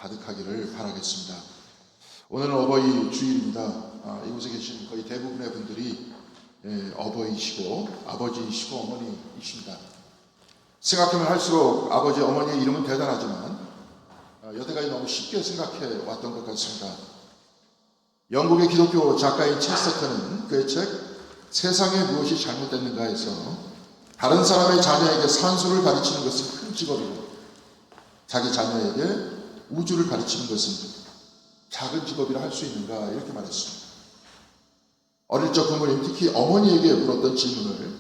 가득하기를 바라겠습니다. 오늘은 어버이 주일입니다. 이곳에 계신 거의 대부분의 분들이 어버이시고 아버지이시고 어머니이십니다. 생각하면 할수록 아버지 어머니의 이름은 대단하지만 여태까지 너무 쉽게 생각해 왔던 것 같습니다. 영국의 기독교 작가인 체스터턴은 그의 책 세상에 무엇이 잘못됐는가에서 다른 사람의 자녀에게 산수를 가르치는 것은 큰 직업이고 자기 자녀에게 우주를 가르치는 것은 작은 직업이라 할 수 있는가 이렇게 말했습니다. 어릴 적 부모님, 특히 어머니에게 물었던 질문을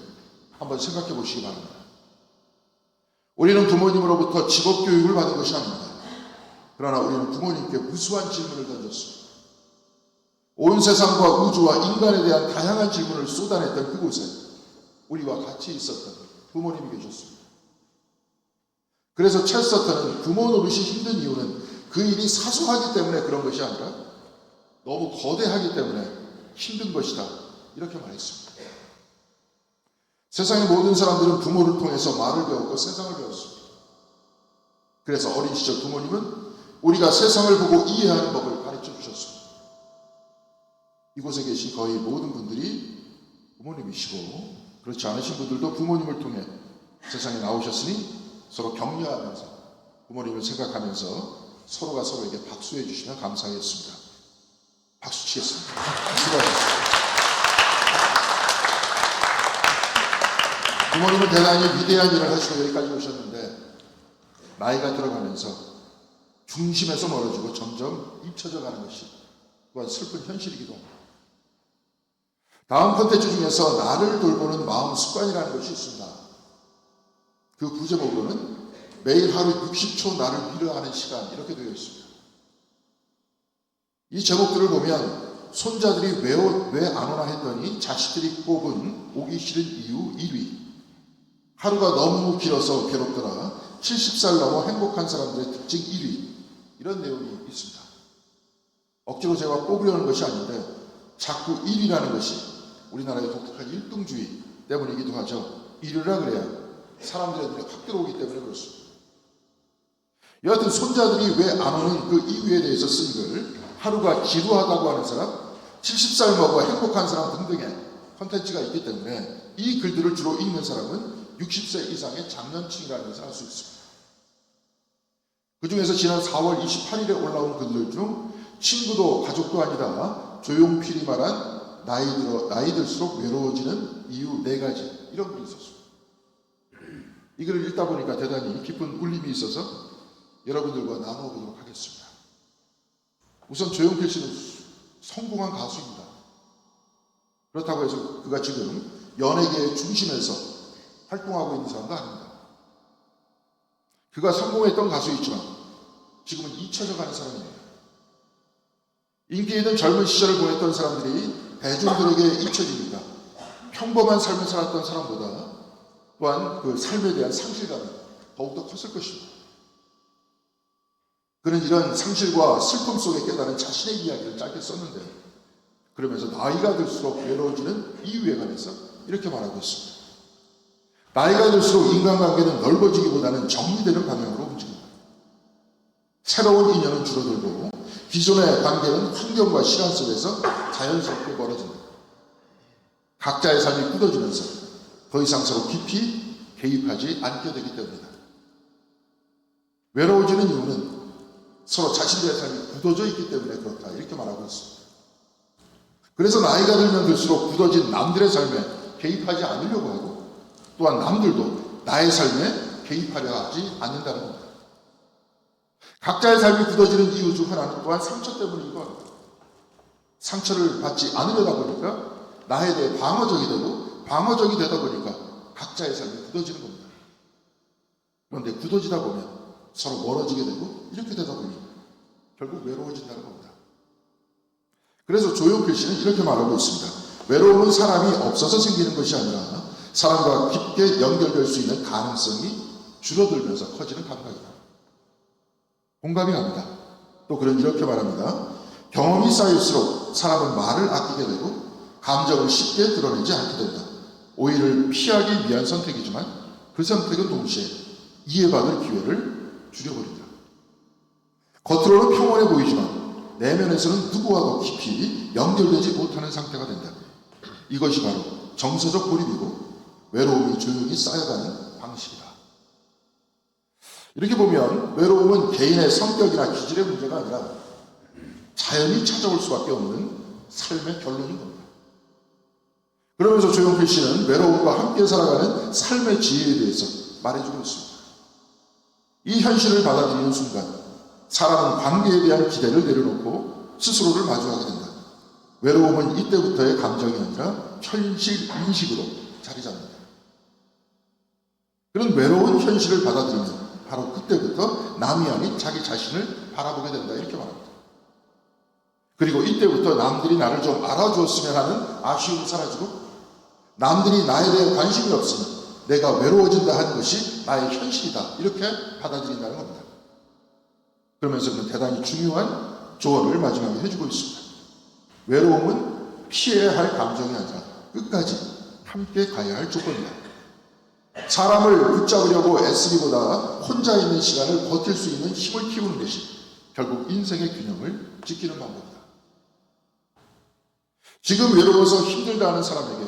한번 생각해 보시기 바랍니다. 우리는 부모님으로부터 직업 교육을 받은 것이 아닙니다. 그러나 우리는 부모님께 무수한 질문을 던졌습니다. 온 세상과 우주와 인간에 대한 다양한 질문을 쏟아냈던 그곳에 우리와 같이 있었던 부모님이 계셨습니다. 그래서 체스터턴은 부모 노릇이 힘든 이유는 그 일이 사소하기 때문에 그런 것이 아니라 너무 거대하기 때문에 힘든 것이다 이렇게 말했습니다. 세상의 모든 사람들은 부모를 통해서 말을 배웠고 세상을 배웠습니다. 그래서 어린 시절 부모님은 우리가 세상을 보고 이해하는 법을 가르쳐 주셨습니다. 이곳에 계신 거의 모든 분들이 부모님이시고 그렇지 않으신 분들도 부모님을 통해 세상에 나오셨으니 서로 격려하면서 부모님을 생각하면서 서로가 서로에게 박수해 주시면 감사하겠습니다. 박수 치겠습니다. 수고하셨습니다. 부모님은 대단히 위대한 일을 하시고 여기까지 오셨는데 나이가 들어가면서 중심에서 멀어지고 점점 잊혀져 가는 것이 또한 슬픈 현실이기도 합니다. 다음 콘텐츠 중에서 나를 돌보는 마음 습관이라는 것이 있습니다. 그 부제목으로는 매일 하루 60초 나를 위로하는 시간 이렇게 되어 있습니다. 이 제목들을 보면 손자들이 왜 안 오나 했더니 자식들이 꼽은 오기 싫은 이유 1위, 하루가 너무 길어서 괴롭더라, 70살 넘어 행복한 사람들의 특징 1위, 이런 내용이 있습니다. 억지로 제가 뽑으려는 것이 아닌데 자꾸 1위라는 것이 우리나라의 독특한 1등주의 때문이기도 하죠. 1위라 그래야 사람들의 눈에 확 들어오기 때문에 그렇습니다. 여하튼 손자들이 왜 안 오는 그 이유에 대해서 쓴 글, 하루가 지루하다고 하는 사람, 70살 먹어 행복한 사람 등등의 콘텐츠가 있기 때문에 이 글들을 주로 읽는 사람은 60세 이상의 장년층이라는 것을 알 수 있습니다. 그 중에서 지난 4월 28일에 올라온 글들 중 친구도 가족도 아니다, 조용필이 말한 나이 들수록 외로워지는 이유 4가지, 이런 글이 있었습니다. 이 글을 읽다 보니까 대단히 깊은 울림이 있어서 여러분들과 나눠보도록 하겠습니다. 우선 조용필 씨는 성공한 가수입니다. 그렇다고 해서 그가 지금 연예계의 중심에서 활동하고 있는 사람도 아닙니다. 그가 성공했던 가수이지만 지금은 잊혀져 가는 사람입니다. 인기 있는 젊은 시절을 보냈던 사람들이 대중들에게 잊혀지니까 평범한 삶을 살았던 사람보다 또한 그 삶에 대한 상실감이 더욱더 컸을 것입니다. 그는 이런 상실과 슬픔 속에 깨달은 자신의 이야기를 짧게 썼는데 그러면서 나이가 들수록 외로워지는 이유에 관해서 이렇게 말하고 있습니다. 나이가 들수록 인간관계는 넓어지기보다는 정리되는 방향으로 움직인다. 새로운 인연은 줄어들고 기존의 관계는 환경과 시간 속에서 자연스럽게 멀어진다. 각자의 삶이 굳어지면서 더 이상 서로 깊이 개입하지 않게 되기 때문이다. 외로워지는 이유는 서로 자신들의 삶이 굳어져 있기 때문에 그렇다 이렇게 말하고 있습니다. 그래서 나이가 들면 들수록 굳어진 남들의 삶에 개입하지 않으려고 하고 또한 남들도 나의 삶에 개입하려 하지 않는다는 겁니다. 각자의 삶이 굳어지는 이유 중 하나는 또한 상처 때문이기도 합니다. 상처를 받지 않으려다 보니까 나에 대해 방어적이 되고 방어적이 되다 보니까 각자의 삶이 굳어지는 겁니다. 그런데 굳어지다 보면 서로 멀어지게 되고 이렇게 되다 보니 결국 외로워진다는 겁니다. 그래서 조용필 씨는 이렇게 말하고 있습니다. 외로움은 사람이 없어서 생기는 것이 아니라 사람과 깊게 연결될 수 있는 가능성이 줄어들면서 커지는 감각이다. 공감이 갑니다. 또 그는 이렇게 말합니다. 경험이 쌓일수록 사람은 말을 아끼게 되고 감정을 쉽게 드러내지 않게 된다. 오해를 피하기 위한 선택이지만 그 선택은 동시에 이해받을 기회를 줄여버린다. 겉으로는 평온해 보이지만 내면에서는 누구와도 깊이 연결되지 못하는 상태가 된다. 이것이 바로 정서적 고립이고 외로움이 조용히 쌓여가는 방식이다. 이렇게 보면 외로움은 개인의 성격이나 기질의 문제가 아니라 자연히 찾아올 수밖에 없는 삶의 결론인 겁니다. 그러면서 조용필 씨는 외로움과 함께 살아가는 삶의 지혜에 대해서 말해주고 있습니다. 이 현실을 받아들이는 순간 사람은 관계에 대한 기대를 내려놓고 스스로를 마주하게 된다. 외로움은 이때부터의 감정이 아니라 현실 인식으로 자리 잡는다. 그런 외로운 현실을 받아들이면 바로 그때부터 남이 아닌 자기 자신을 바라보게 된다. 이렇게 말합니다. 그리고 이때부터 남들이 나를 좀 알아주었으면 하는 아쉬움이 사라지고 남들이 나에 대해 관심이 없으면 내가 외로워진다 하는 것이 나의 현실이다. 이렇게 받아들인다는 겁니다. 그러면서 그는 대단히 중요한 조언을 마지막에 해주고 있습니다. 외로움은 피해야 할 감정이 아니라 끝까지 함께 가야 할 조건이다. 사람을 붙잡으려고 애쓰기보다 혼자 있는 시간을 버틸 수 있는 힘을 키우는 것이 결국 인생의 균형을 지키는 방법이다. 지금 외로워서 힘들다 하는 사람에게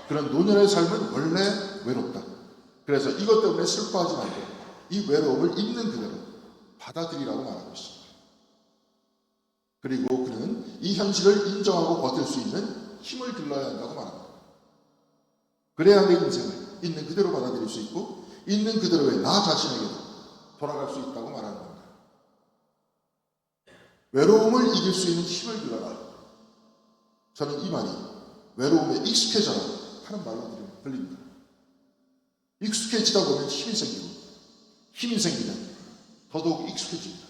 그런 노년의 삶은 원래 외롭다. 그래서 이것 때문에 슬퍼하지 말고 이 외로움을 있는 그대로 받아들이라고 말하고 있습니다. 그리고 그는 이 현실을 인정하고 버틸 수 있는 힘을 길러야 한다고 말합니다. 그래야 내 인생을 있는 그대로 받아들일 수 있고 있는 그대로의 나 자신에게도 돌아갈 수 있다고 말하는 겁니다. 외로움을 이길 수 있는 힘을 길러라. 저는 이 말이 외로움에 익숙해져라 하는 말로 들립니다. 익숙해지다 보면 힘이 생기고 힘이 생기면 더더욱 익숙해집니다.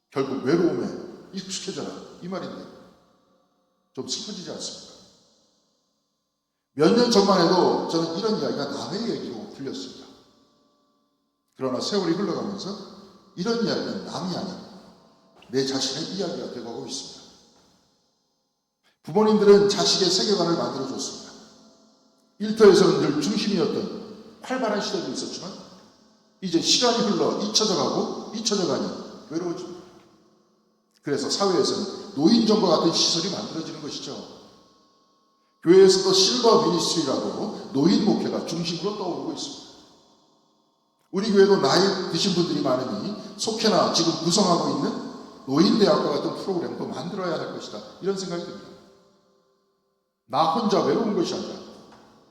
결국 외로움에 익숙해져라 이 말인데 좀 슬퍼지지 않습니까? 몇 년 전만 해도 저는 이런 이야기가 남의 얘기로 들렸습니다. 그러나 세월이 흘러가면서 이런 이야기는 남이 아닌 내 자신의 이야기가 되어가고 있습니다. 부모님들은 자식의 세계관을 만들어줬습니다. 일터에서는 늘 중심이었던 활발한 시대도 있었지만 이제 시간이 흘러 잊혀져 가니 외로워집니다. 그래서 사회에서는 노인정과 같은 시설이 만들어지는 것이죠. 교회에서도 실버 미니스트리라고 노인 목회가 중심으로 떠오르고 있습니다. 우리 교회도 나이 드신 분들이 많으니 속해나 지금 구성하고 있는 노인대학과 같은 프로그램도 만들어야 할 것이다. 이런 생각이 듭니다. 나 혼자 외로운 것이 아니라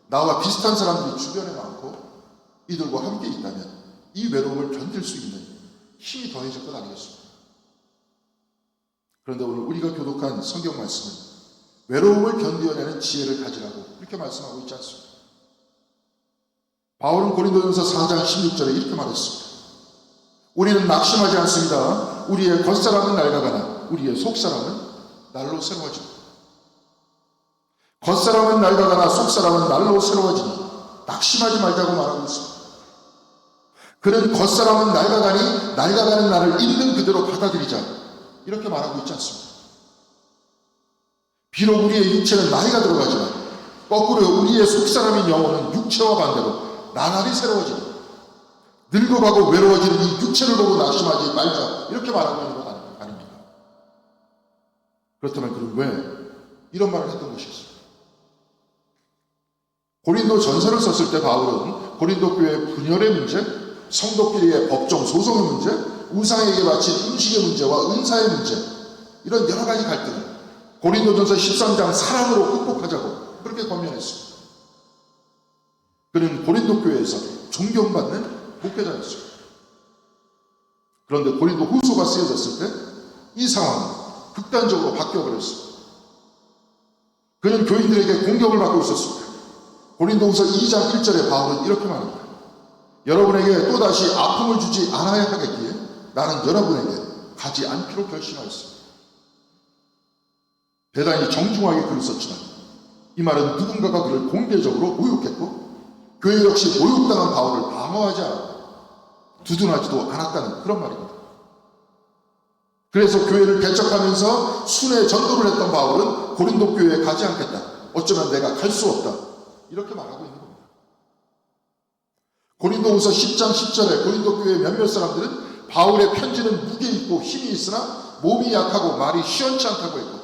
나와 비슷한 사람들이 주변에 많고 이들과 함께 있다면 이 외로움을 견딜 수 있는 힘이 더해질 것 아니겠습니까? 그런데 오늘 우리가 교독한 성경 말씀은 외로움을 견디어내는 지혜를 가지라고 이렇게 말씀하고 있지 않습니까? 바울은 고린도전서 4장 16절에 이렇게 말했습니다. 우리는 낙심하지 않습니다. 우리의 겉사람은 낡아가나 우리의 속사람은 날로 새로워집니다. 겉사람은 낡아가나 속사람은 날로 새로워지니 낙심하지 말자고 말하고 있습니다. 그는 겉사람은 낡아가니 낡아가는 나를 있는 그대로 받아들이자 이렇게 말하고 있지 않습니다. 비록 우리의 육체는 나이가 들어가지만 거꾸로 우리의 속사람인 영혼은 육체와 반대로 나날이 새로워지니 늙어가고 외로워지는 이 육체를 보고 낙심하지 말자 이렇게 말하고 있는 것 아닙니까? 그렇다면 그는 왜 이런 말을 했던 것이겠습니까? 고린도 전서를 썼을 때 바울은 고린도 교회의 분열의 문제, 성도끼리의 법정 소송의 문제, 우상에게 바친 음식의 문제와 은사의 문제 이런 여러 가지 갈등을 고린도전서 13장 사랑으로 극복하자고 그렇게 권면했습니다. 그는 고린도 교회에서 존경받는 목회자였습니다. 그런데 고린도 후서가 쓰여졌을 때 이 상황은 극단적으로 바뀌어버렸습니다. 그는 교인들에게 공격을 받고 있었습니다. 고린도후서 2장 1절에 바울은 이렇게 말합니다. 여러분에게 또다시 아픔을 주지 않아야 하겠기에 나는 여러분에게 가지 않기로 결심하였습니다. 대단히 정중하게 글을 썼지만 이 말은 누군가가 그를 공개적으로 모욕했고 교회 역시 모욕당한 바울을 방어하지 않았고 두둔하지도 않았다는 그런 말입니다. 그래서 교회를 개척하면서 순회 전도를 했던 바울은 고린도 교회에 가지 않겠다. 어쩌면 내가 갈 수 없다. 이렇게 말하고 있는 겁니다. 고린도후서 10장 10절에 고린도 교회 몇몇 사람들은 바울의 편지는 무게 있고 힘이 있으나 몸이 약하고 말이 시원치 않다고 했고,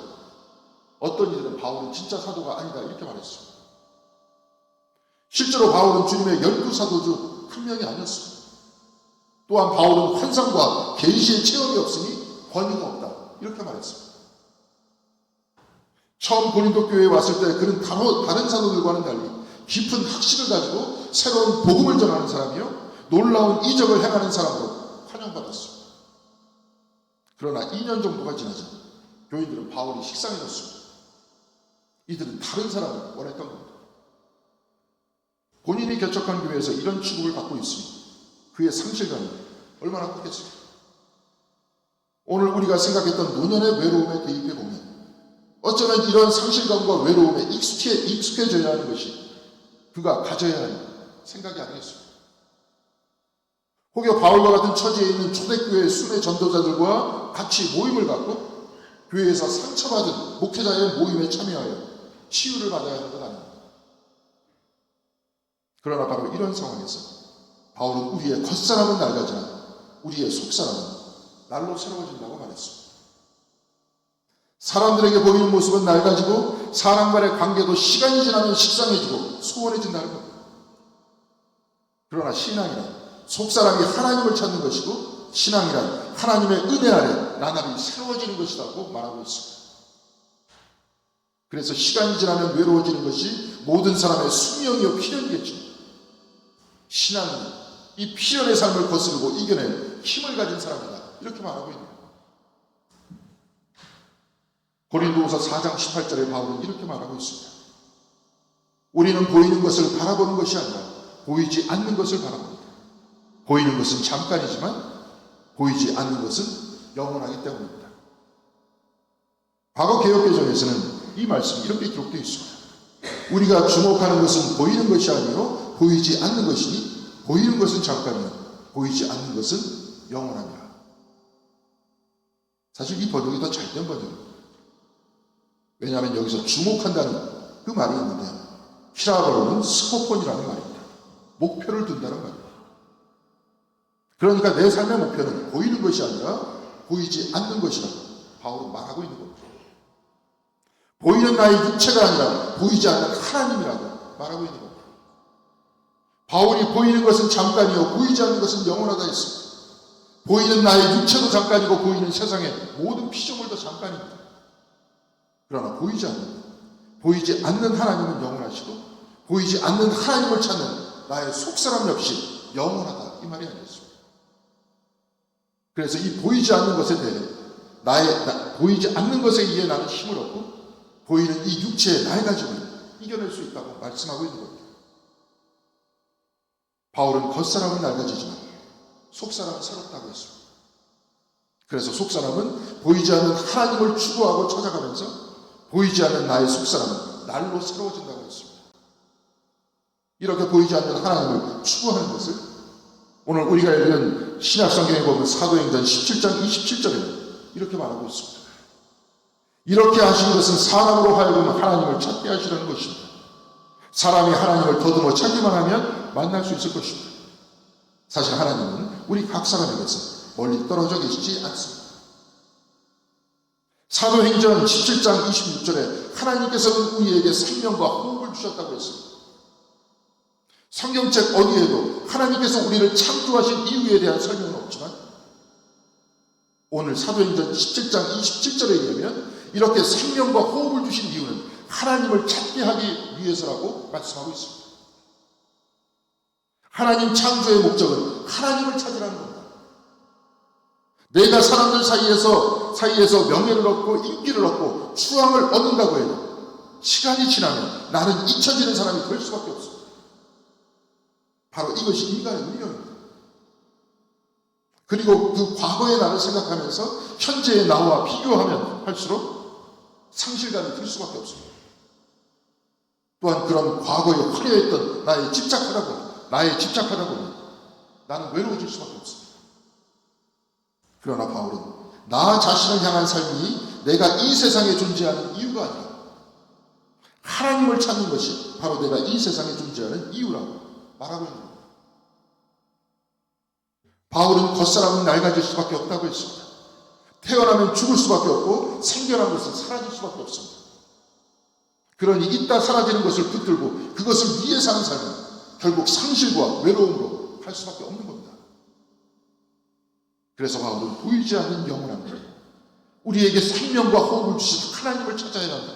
어떤 이들은 바울은 진짜 사도가 아니다 이렇게 말했습니다. 실제로 바울은 주님의 12사도 중 한 명이 아니었습니다. 또한 바울은 환상과 계시의 체험이 없으니 권위가 없다 이렇게 말했습니다. 처음 고린도 교회에 왔을 때 그는 다른 사도들과는 달리 깊은 학식을 가지고 새로운 복음을 전하는 사람이요 놀라운 이적을 행하는 사람으로 환영받았습니다. 그러나 2년 정도가 지나자 교인들은 바울이 식상해졌습니다. 이들은 다른 사람을 원했던 겁니다. 본인이 개척한 교회에서 이런 취급을 받고 있으니 그의 상실감이 얼마나 컸겠습니까? 오늘 우리가 생각했던 노년의 외로움에 대입해보면 어쩌면 이런 상실감과 외로움에 익숙해져야 하는 것이 그가 가져야 하는 생각이 아니겠습니까? 혹여 바울과 같은 처지에 있는 초대교회의 순회 전도자들과 같이 모임을 갖고 교회에서 상처받은 목회자의 모임에 참여하여 치유를 받아야 하는 것 아닙니다. 그러나 바로 이런 상황에서 바울은 우리의 겉사람은 낡아지나 우리의 속사람은 날로 새로워진다고 말했습니다. 사람들에게 보이는 모습은 낡아지고 사람 간의 관계도 시간이 지나면 식상해지고 소원해진다는 겁니다. 그러나 신앙이란 속사람이 하나님을 찾는 것이고 신앙이란 하나님의 은혜 아래 나날이 새로워지는 것이라고 말하고 있습니다. 그래서 시간이 지나면 외로워지는 것이 모든 사람의 숙명이요 필연이겠죠. 신앙은 이 필연의 삶을 거스르고 이겨낼 힘을 가진 사람이다 이렇게 말하고 있는 거예요. 고린도후서 4장 18절에 바울은 이렇게 말하고 있습니다. 우리는 보이는 것을 바라보는 것이 아니라 보이지 않는 것을 바라봅니다. 보이는 것은 잠깐이지만 보이지 않는 것은 영원하기 때문입니다. 과거 개혁개정에서는 이 말씀이 이렇게 기록되어 있습니다. 우리가 주목하는 것은 보이는 것이 아니요 보이지 않는 것이니 보이는 것은 잠깐이요 보이지 않는 것은 영원합니다. 사실 이 번역이 더 잘된 번역입니다. 왜냐하면 여기서 주목한다는 그 말이 있는데 히라버로는 스코폰이라는 말입니다. 목표를 둔다는 말입니다. 그러니까 내 삶의 목표는 보이는 것이 아니라 보이지 않는 것이라고 바울은 말하고 있는 겁니다. 보이는 나의 육체가 아니라 보이지 않는 하나님이라고 말하고 있는 겁니다. 바울이 보이는 것은 잠깐이요 보이지 않는 것은 영원하다 했습니다. 보이는 나의 육체도 잠깐이고 보이는 세상의 모든 피조물도 잠깐입니다. 그러나 보이지 않는 하나님은 영원하시고 보이지 않는 하나님을 찾는 나의 속사람 역시 영원하다 이 말이 아니겠습니까? 그래서 이 보이지 않는 것에 대해 보이지 않는 것에 의해 나는 힘을 얻고 보이는 이 육체의 나의 가짐을 이겨낼 수 있다고 말씀하고 있는 겁니다. 바울은 겉사람은 낡아지지만 속사람은 새롭다고 했습니다. 그래서 속사람은 보이지 않는 하나님을 추구하고 찾아가면서 보이지 않는 나의 속사람은 날로 새로워진다고 했습니다. 이렇게 보이지 않는 하나님을 추구하는 것을 오늘 우리가 읽은 신약성경에 보면 사도행전 17장 27절에 이렇게 말하고 있습니다. 이렇게 하신 것은 사람으로 하여금 하나님을 찾게 하시려는 것입니다. 사람이 하나님을 더듬어 찾기만 하면 만날 수 있을 것입니다. 사실 하나님은 우리 각 사람에게서 멀리 떨어져 계시지 않습니다. 사도행전 17장 26절에 하나님께서는 우리에게 생명과 호흡을 주셨다고 했습니다. 성경책 어디에도 하나님께서 우리를 창조하신 이유에 대한 설명은 없지만 오늘 사도행전 17장 27절에 의하면 이렇게 생명과 호흡을 주신 이유는 하나님을 찾게 하기 위해서라고 말씀하고 있습니다. 하나님 창조의 목적은 하나님을 찾으라는 겁니다. 내가 사람들 사이에서 명예를 얻고 인기를 얻고 추앙을 얻는다고 해도 시간이 지나면 나는 잊혀지는 사람이 될 수밖에 없습니다. 바로 이것이 인간의 운명입니다. 그리고 그 과거의 나를 생각하면서 현재의 나와 비교하면 할수록 상실감이 들 수밖에 없습니다. 또한 그런 과거에 화려했던 나에 집착하다 보면 나는 외로워질 수밖에 없습니다. 그러나 바울은 나 자신을 향한 삶이 내가 이 세상에 존재하는 이유가 아니라 하나님을 찾는 것이 바로 내가 이 세상에 존재하는 이유라고 말하고 있는 겁니다. 바울은 겉사람은 낡아질 수밖에 없다고 했습니다. 태어나면 죽을 수밖에 없고 생겨난 것은 사라질 수밖에 없습니다. 그러니 있다 사라지는 것을 붙들고 그것을 위해 사는 삶은 결국 상실과 외로움으로 갈 수밖에 없는 겁니다. 그래서 바울은 보이지 않는 영원함, 우리에게 생명과 호흡을 주신 하나님을 찾아야 한다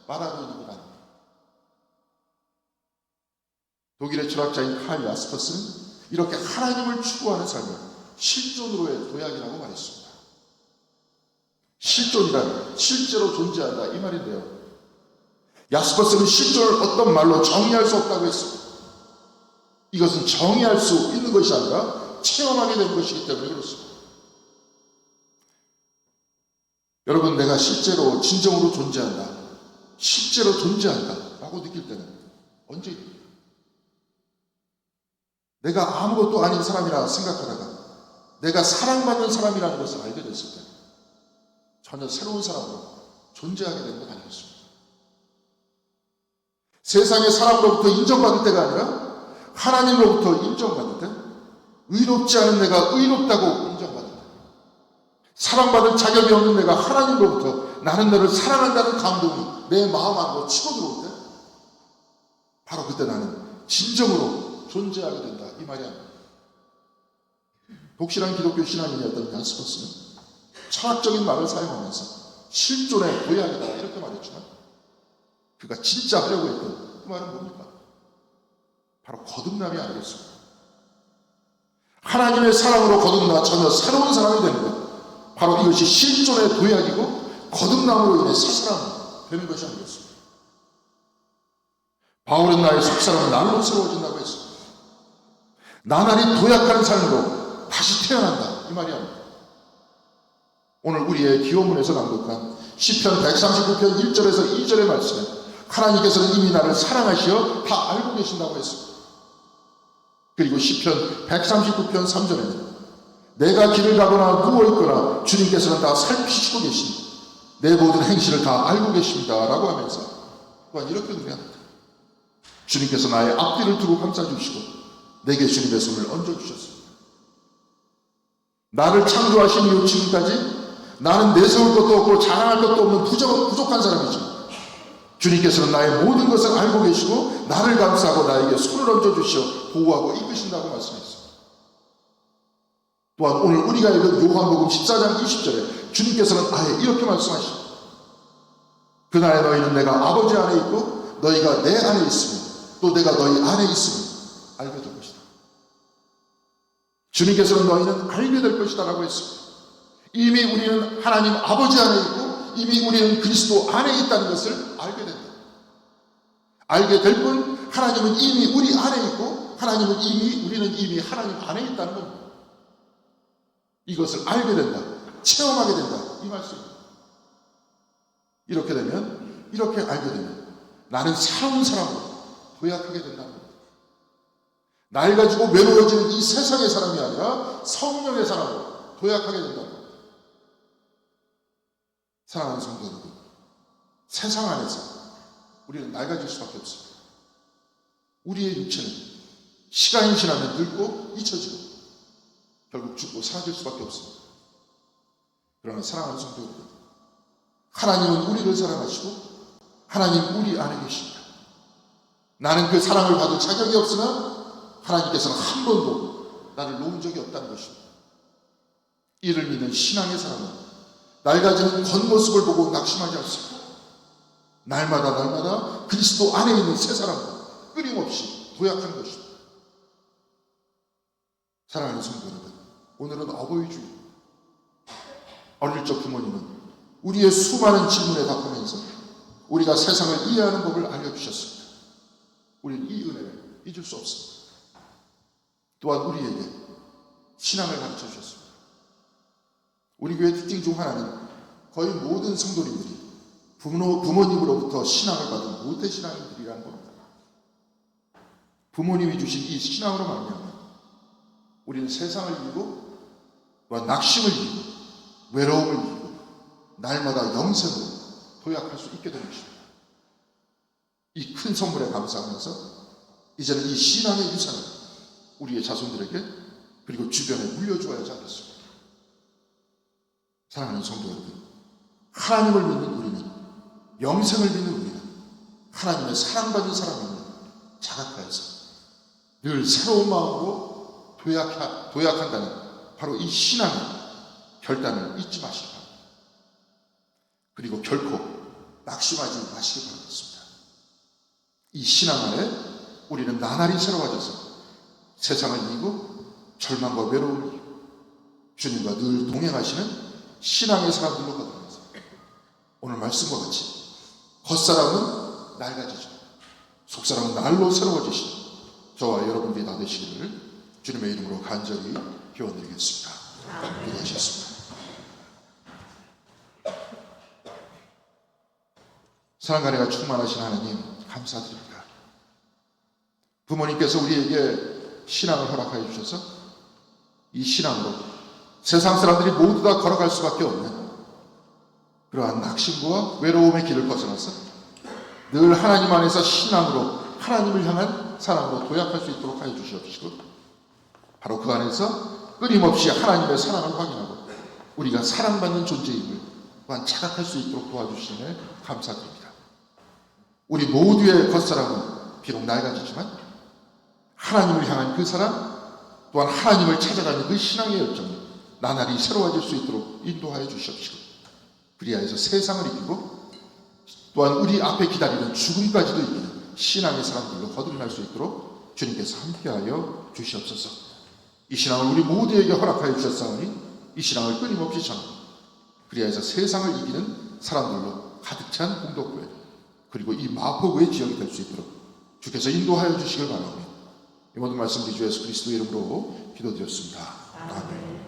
말하고 있는 것 아닙니다. 독일의 철학자인 칼 야스퍼스는 이렇게 하나님을 추구하는 삶을 실존으로의 도약이라고 말했습니다. 실존이란 실제로 존재한다 이 말인데요. 야스퍼스는 실존을 어떤 말로 정의할 수 없다고 했습니다. 이것은 정의할 수 있는 것이 아니라 체험하게 된 것이기 때문에 그렇습니다. 여러분, 내가 실제로 진정으로 존재한다, 실제로 존재한다 라고 느낄 때는 언제입니까? 내가 아무것도 아닌 사람이라 생각하다가 내가 사랑받는 사람이라는 것을 알게 됐을 때 전혀 새로운 사람으로 존재하게 되는 것 아니겠습니까? 세상의 사람으로부터 인정받을 때가 아니라 하나님으로부터 인정받을 때, 의롭지 않은 내가 의롭다고 인정받을 때, 사랑받을 자격이 없는 내가 하나님으로부터 나는 너를 사랑한다는 감동이 내 마음 안으로 치고 들어올 때, 바로 그때 나는 진정으로 존재하게 된다 이 말이 아닙니다. 독실한 기독교 신앙인이었던 야스퍼스는 철학적인 말을 사용하면서 실존의 도약이다 이렇게 말했지만, 그가 진짜 하려고 했던 그 말은 뭡니까? 바로 거듭남이 아니겠습니까? 하나님의 사랑으로 거듭나 전혀 새로운 사람이 되는 것, 바로 이것이 실존의 도약이고 거듭남으로 인해 새 사람이 되는 것이 아니겠습니까? 바울은 나의 속사람은 날로 새로워진다고 했습니다. 나날이 도약하는 삶으로 다시 태어난다 이 말이 아닙니다. 오늘 우리의 기원문에서 낭독한 시편 139편 1절에서 2절의 말씀에 하나님께서는 이미 나를 사랑하시어 다 알고 계신다고 했습니다. 그리고 시편 139편 3절에는 내가 길을 가거나 누워있거나 주님께서는 다 살피시고 계시니 내 모든 행실을 다 알고 계십니다 라고 하면서 또한 이렇게 노래합니다. 주님께서 나의 앞뒤를 두고 감싸주시고 내게 주님의 손을 얹어주셨습니다. 나를 창조하신 이후 지금까지 나는 내세울 것도 없고 자랑할 것도 없는 부족한 사람이지만 주님께서는 나의 모든 것을 알고 계시고 나를 감싸고 나에게 손을 얹어주시어 보호하고 이끄신다고 말씀했습니다. 또한 오늘 우리가 읽은 요한복음 14장 20절에 주님께서는 아예 이렇게 말씀하십니다. 그날에 너희는 내가 아버지 안에 있고 너희가 내 안에 있으며 또 내가 너희 안에 있음을 알게 될 것이다. 주님께서는 너희는 알게 될 것이다 라고 했습니다. 이미 우리는 하나님 아버지 안에 있고 이미 우리는 그리스도 안에 있다는 것을 알게 된다. 알게 될 뿐 하나님은 이미 우리 안에 있고 우리는 이미 하나님 안에 있다는 겁니다. 이것을 알게 된다, 체험하게 된다 이 말씀입니다. 이렇게 알게 되면 나는 새로운 사람으로 도약하게 된다는 겁니다. 날 가지고 외로워지는 이 세상의 사람이 아니라 성령의 사람으로 도약하게 된다는 겁니다. 사랑하는 성도 여러분, 세상 안에서 우리는 낡아질 수밖에 없습니다. 우리의 육체는 시간이 지나면 늙고 잊혀지고 결국 죽고 사라질 수밖에 없습니다. 그러나 사랑하는 성도 여러분, 하나님은 우리를 사랑하시고 하나님 우리 안에 계십니다. 나는 그 사랑을 받을 자격이 없으나 하나님께서는 한 번도 나를 놓은 적이 없다는 것입니다. 이를 믿는 신앙의 사람은 낡아지는 겉모습을 보고 낙심하지 않습니다. 날마다 그리스도 안에 있는 새 사람과 끊임없이 도약하는 것입니다. 사랑하는 성도 여러분, 오늘은 어버이 주일. 어릴 적 부모님은 우리의 수많은 질문에 답하면서 우리가 세상을 이해하는 법을 알려주셨습니다. 우리는 이 은혜를 잊을 수 없습니다. 또한 우리에게 신앙을 가르쳐 주셨습니다. 우리 교회 특징 중 하나는 거의 모든 성도님들이 부모님으로부터 신앙을 받은 모태신앙인들이라는 겁니다. 부모님이 주신 이 신앙으로 말미암아 우리는 세상을 이기고 또한 낙심을 이기고 외로움을 이기고 날마다 영생으로 도약할 수 있게 되는 것입니다. 이 큰 선물에 감사하면서 이제는 이 신앙의 유산을 우리의 자손들에게 그리고 주변에 물려주어야지 않겠습니까? 사랑하는 성도 여러분, 하나님을 믿는 우리는, 영생을 믿는 우리는 하나님의 사랑받는 사람임을 자각하여서 늘 새로운 마음으로 도약한다는 바로 이 신앙의 결단을 잊지 마시기 바랍니다. 그리고 결코 낙심하지 마시기 바라겠습니다. 이 신앙 안에 우리는 나날이 새로워져서 세상을 이기고 절망과 외로움을 이기고 주님과 늘 동행하시는 신앙의 사람들로 거듭나서 오늘 말씀과 같이 겉사람은 낡아지죠, 속사람은 날로 새로워지시는 저와 여러분들이 다 되시기를 주님의 이름으로 간절히 기원드리겠습니다. 기도하시겠습니다. 사랑과 은혜가 충만하신 하나님 감사드립니다. 부모님께서 우리에게 신앙을 허락하여 주셔서 이 신앙으로 세상 사람들이 모두 다 걸어갈 수밖에 없는 그러한 낙심과 외로움의 길을 벗어나서 늘 하나님 안에서 신앙으로 하나님을 향한 사랑으로 도약할 수 있도록 하여 주시옵시고, 바로 그 안에서 끊임없이 하나님의 사랑을 확인하고 우리가 사랑받는 존재임을 또한 자각할 수 있도록 도와주시니 감사드립니다. 우리 모두의 겉사람은 비록 낡아지지만 하나님을 향한 그 사랑, 또한 하나님을 찾아가는 그 신앙의 열정이 나날이 새로워질 수 있도록 인도하여 주시옵시고, 그리하여서 세상을 이기고 또한 우리 앞에 기다리는 죽음까지도 이기는 신앙의 사람들로 거듭날 수 있도록 주님께서 함께하여 주시옵소서. 이 신앙을 우리 모두에게 허락하여 주셨사오니 이 신앙을 끊임없이 전하고 그리하여서 세상을 이기는 사람들로 가득 찬 공덕구에 그리고 이 마포구의 지역이 될 수 있도록 주께서 인도하여 주시길 바라오며 이 모든 말씀 우리 주 예수 그리스도의 이름으로 기도드렸습니다. 아멘.